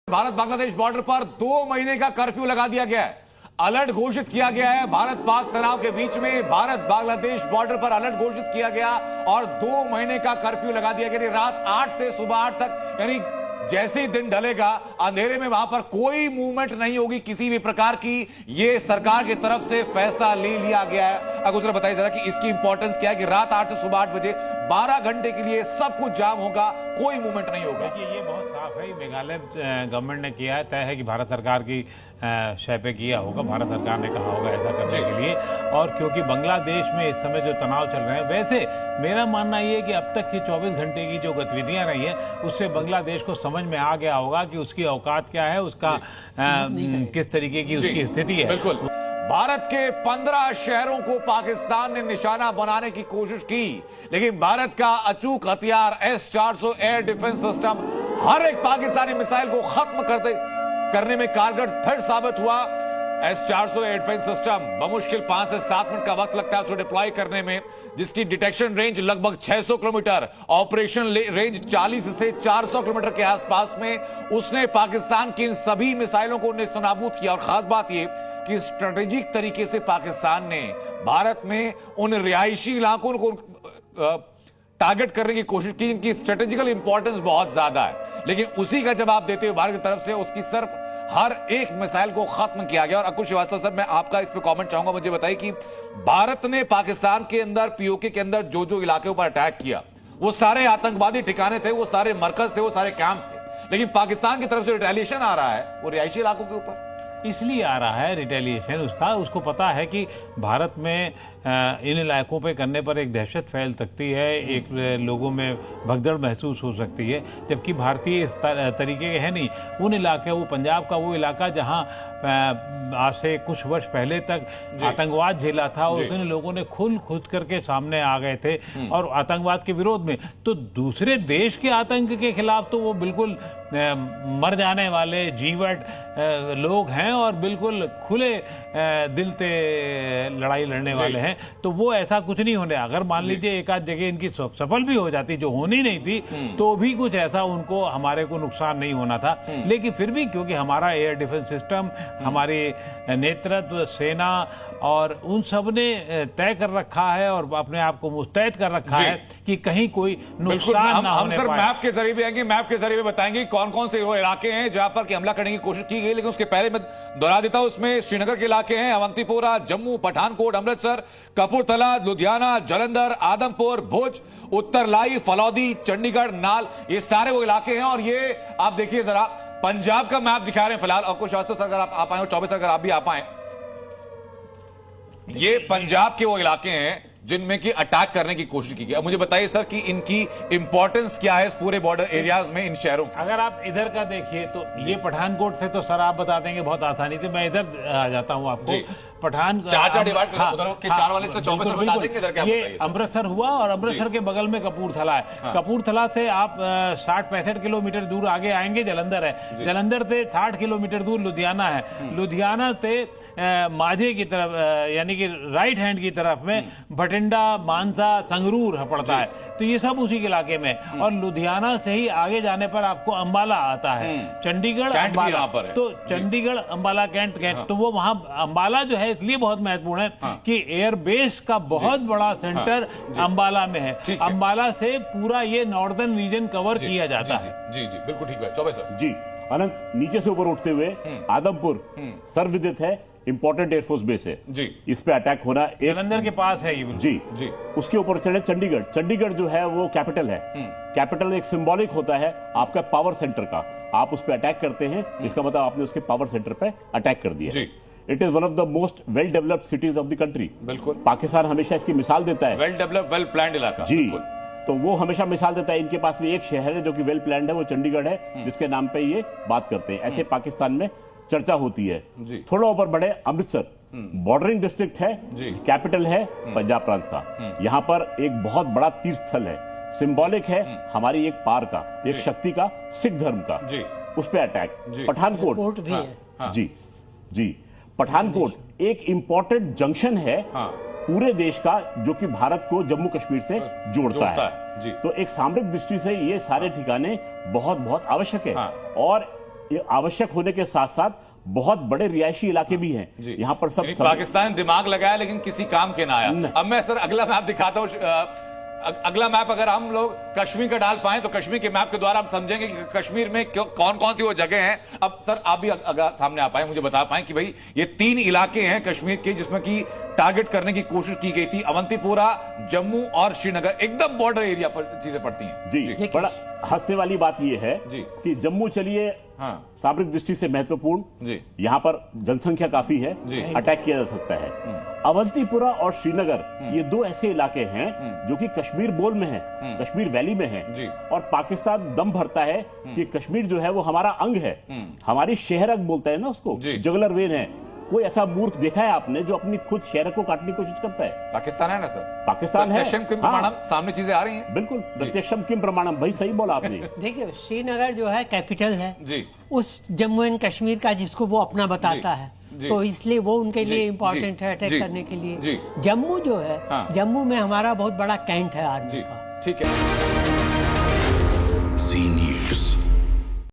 Bharat Bangladesh border पर 2 महीने का कर्फ्यू लगा दिया गया है। अलर्ट घोषित किया गया है। भारत पाक तनाव के बीच में भारत बांग्लादेश बॉर्डर पर अलर्ट घोषित किया गया और 2 महीने का कर्फ्यू लगा दिया गया। रात 8 से सुबह 8 तक, यानी जैसे ही दिन ढलेगा अंधेरे में वहां पर कोई मूवमेंट नहीं होगी किसी भी प्रकार की। ये सरकार की तरफ से फैसला ले लिया गया है। अगर जरा बताइए जरा कि इसकी इंपॉर्टेंस क्या है कि रात 8 से सुबह 8 बजे 12 घंटे के लिए सब कुछ जाम होगा, कोई मूवमेंट नहीं होगा। देखिए ये बहुत साफ है, मेघालय गवर्नमेंट ने किया है, तय है कि भारत सरकार की शय पे किया होगा, भारत सरकार ने कहा होगा ऐसा करने के लिए। और क्योंकि बांग्लादेश में इस समय जो तनाव चल रहे हैं, वैसे मेरा मानना ये है कि अब तक की 24 घंटे की जो गतिविधियां रही हैं उससे बांग्लादेश को समझ में आ गया होगा कि उसकी औकात क्या है, उसका किस तरीके की उसकी स्थिति है। बिल्कुल। भारत के 15 शहरों को पाकिस्तान ने निशाना बनाने की कोशिश की, लेकिन भारत का अचूक हथियार S-400 एयर डिफेंस सिस्टम हर एक पाकिस्तानी मिसाइल को खत्म करने में कारगर फिर साबित हुआ। S-400 एयर डिफेंस सिस्टम बमुश्किल 5 से 7 मिनट का वक्त लगता है उसको डिप्लॉय करने में, जिसकी डिटेक्शन रेंज लगभग 600 किलोमीटर, ऑपरेशन रेंज 40 से 400 किलोमीटर के आसपास में। उसने पाकिस्तान की इन सभी मिसाइलों को नेस्तनाबूद किया। और खास बात यह कि स्ट्रेटेजिक तरीके से पाकिस्तान ने भारत में उन रिहायशी इलाकों को टारगेट करने की कोशिश की जिनकी स्ट्रेटेजिकल इंपॉर्टेंस बहुत ज्यादा है, लेकिन उसी का जवाब देते हुए भारत की तरफ से उसकी सिर्फ हर एक मिसाइल को खत्म किया गया। और अंकुर श्रीवास्तव सर, मैं आपका इस पे कमेंट चाहूंगा। मुझे बताइए कि भारत ने पाकिस्तान के अंदर पीओके के अंदर जो जो इलाके पर अटैक किया, वो सारे आतंकवादी ठिकाने थे, वो सारे मरकज थे, वो सारे कैंप थे, लेकिन पाकिस्तान की तरफ से रिटेलिएशन आ रहा है वो रिहायशी इलाकों के ऊपर इसलिए आ रहा है रिटेलिएशन उसको पता है कि भारत में इन इलाकों पे करने पर एक दहशत फैल सकती है, एक लोगों में भगदड़ महसूस हो सकती है, जबकि भारतीय इस तरीके के है नहीं। उन इलाके, वो पंजाब का वो इलाका जहां आज से कुछ वर्ष पहले तक आतंकवाद झेला था और उन लोगों ने खुद करके सामने आ गए थे और आतंकवाद के विरोध में, तो दूसरे देश के आतंक के खिलाफ तो वो बिल्कुल मर जाने वाले जीवट लोग हैं और बिल्कुल खुले दिल से लड़ाई लड़ने वाले हैं। तो वो ऐसा कुछ नहीं होने। अगर मान लीजिए एक आध जगह इनकी सफल भी हो जाती जो होनी नहीं थी, तो भी कुछ ऐसा उनको हमारे को नुकसान नहीं होना था। लेकिन फिर भी क्योंकि हमारा एयर डिफेंस सिस्टम, हमारे नेतृत्व, सेना और उन सब ने तय कर रखा है और अपने आप को मुस्तैद कर रखा है कि कहीं कोई नुकसान ना होने पाए। हम सर मैप के जरिए भी आएंगे, मैप के जरिए बताएंगे कौन कौन से वो इलाके हैं जहां पर हमला करने की कोशिश की गई। लेकिन उसके पहले मैं दोहरा देता हूं, उसमें श्रीनगर के इलाके हैं, अवंतीपोरा, जम्मू, पठानकोट, अमृतसर, कपूरथला, लुधियाना, जालंधर, आदमपुर, भुज, उत्तरलाई, फलौदी, चंडीगढ़, नाल, ये सारे वो इलाके हैं। और ये आप देखिए जरा पंजाब का मैप दिखा रहे हैं फिलहाल। और कुछ सर अगर आप आए, और 24 अगर आप भी आ पाए, ये पंजाब के वो इलाके हैं जिनमें की अटैक करने की कोशिश की गई। अब मुझे बताइए सर कि इनकी इंपॉर्टेंस क्या है इस पूरे बॉर्डर एरियाज में, इन शहरों की? अगर आप इधर का देखिए तो ये पठानकोट से तो सर आप बता देंगे बहुत आसानी से। मैं इधर आ जाता हूं आपको। चार वाले से 24 बता देंगे इधर क्या। ये अमृतसर हुआ और अमृतसर के बगल में कपूरथला है। कपूरथला से आप 60-65 किलोमीटर दूर आगे आएंगे जलंधर है। जलंधर से 60 किलोमीटर दूर लुधियाना है। लुधियाना से माझे की तरफ, यानी कि राइट हैंड की तरफ में भटिंडा, मानसा, संगरूर पड़ता है। तो ये सब उसी के इलाके में। और लुधियाना से ही आगे जाने पर आपको अंबाला आता है, चंडीगढ़, अंबाला। तो चंडीगढ़, अंबाला, कैंट। तो वो वहां अंबाला जो है इसलिए बहुत महत्वपूर्ण है कि एयरबेस का बहुत बड़ा सेंटर अंबाला में है। अंबाला से पूरा ये नॉर्दर्न रीजन कवर किया जाता है। जी जी बिल्कुल ठीक है। 24 सर जी। अनंत, नीचे से ऊपर उठते हुए आदमपुर सर्वविदित है, इंपॉर्टेंट एयरफोर्स बेस है जी। इस पे अटैक होना जलंधर के पास है ये। जी जी। उसके ऊपर चढ़े चंडीगढ़। चंडीगढ़ जो है वो कैपिटल है। कैपिटल एक सिंबॉलिक होता है आपका पावर सेंटर का। आप उस पर अटैक करते हैं, इसका मतलब आपने उसके पावर सेंटर पे अटैक कर दिया। It is one of the most well developed cities of the country. बिल्कुल। पाकिस्तान हमेशा इसकी मिसाल देता है, वेल डेवलप्ड, वेल प्लान्ड इलाका। जी। तो वो हमेशा मिसाल देता है। इनके पास भी एक शहर है जो कि वेल प्लान्ड है, वो चंडीगढ़ है, जिसके नाम पे ये बात करते हैं। ऐसे पाकिस्तान में चर्चा होती है। थोड़ा ऊपर बढ़े, अमृतसर बॉर्डरिंग डिस्ट्रिक्ट है, कैपिटल है पंजाब प्रांत का। यहाँ पर एक बहुत बड़ा तीर्थ स्थल है, सिंबॉलिक है हमारी एक पार का, एक शक्ति का, सिख धर्म का। उस पर अटैक। पठानकोट भी है। जी जी। पठानकोट एक इंपॉर्टेंट जंक्शन है पूरे देश का, जो कि भारत को जम्मू कश्मीर से जोड़ता है। जी। तो एक सामरिक दृष्टि से ये सारे ठिकाने बहुत बहुत आवश्यक है। और ये आवश्यक होने के साथ साथ बहुत बड़े रिहायशी इलाके भी हैं। जी। यहाँ पर सब पाकिस्तान दिमाग लगाया लेकिन किसी काम के ना आया। अब मैं सर अगला मैप दिखाता हूँ। अगला मैप अगर हम लोग कश्मीर का डाल पाए तो कश्मीर के मैप के द्वारा हम समझेंगे कि कश्मीर में कौन कौन सी वो जगह हैं। अब सर आप भी अगर सामने आ पाए मुझे बता पाए कि भाई ये 3 इलाके हैं कश्मीर के जिसमें की टारगेट करने की कोशिश की गई थी। अवंतीपोरा, जम्मू और श्रीनगर एकदम बॉर्डर एरिया पर चीजें पड़ती हैं। जी, बड़ा हंसने वाली बात यह है जी। कि जम्मू चलिए सामरिक दृष्टि से महत्वपूर्ण, जी, यहाँ पर जनसंख्या काफी है, जी, अटैक किया जा सकता है। अवंतीपुरा और श्रीनगर ये 2 ऐसे इलाके हैं जो कि कश्मीर बोल में है, कश्मीर वैली में है, जी। और पाकिस्तान दम भरता है कि कश्मीर जो है वो हमारा अंग है, हमारी शहरक बोलता है ना उसको, जुगलर वेन है। कोई ऐसा मूर्ख देखा है आपने जो अपनी खुद शहर को काटने की कोशिश करता है? पाकिस्तान है ना सर, पाकिस्तान है। प्रत्यक्षम किम प्रमाणम, सामने चीजें आ रही हैं। बिल्कुल, प्रत्यक्षम किम प्रमाणम, भाई सही बोला आपने। देखिए श्रीनगर जो है कैपिटल है जी, उस जम्मू एंड कश्मीर का जिसको वो अपना बताता है, तो इसलिए वो उनके लिए इम्पोर्टेंट है अटैक करने के लिए। जम्मू जो है, जम्मू में हमारा बहुत बड़ा कैंट है आर्मी का। ठीक है। सी न्यूज़।